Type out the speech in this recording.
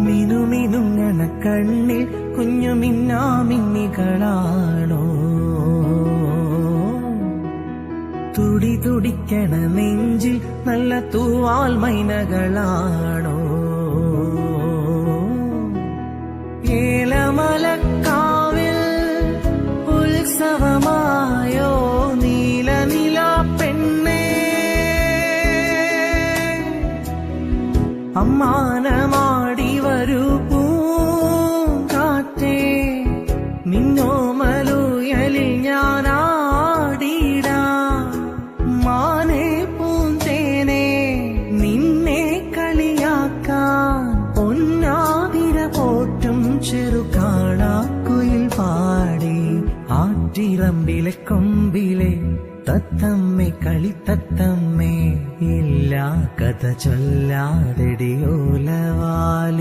മിനുമിനുങ്ങണ കണ്ണിൽ കുഞ്ഞു മിന്നാമിന്നികളാണോ? തുടി തുടിക്കണ നെഞ്ചിൽ നല്ല തൂവാൽ മൈനകളാണോ? ഏലമലക്കാവിൽ ഉത്സവമായോ നീലനില പെണ്ണേ? അമ്മാനമാടി വരൂ പൂങ്കാറ്റേ, നിന്നോമലുയലിൽ ഞാനാടിടാം. മാനേ പൂന്തേനേ, നിന്നെ കളിയാക്കാൻ പൊന്നാതിര പോറ്റും ചെറുകാണാക്കുയിൽ പാടി. ആറ്റിറമ്പിലെ കൊമ്പിലെ തത്തമ്മേ കളിത്തത്തമ്മേ, ഇല്ലാ കഥ ചൊല്ലാതെടിയോലവാലി.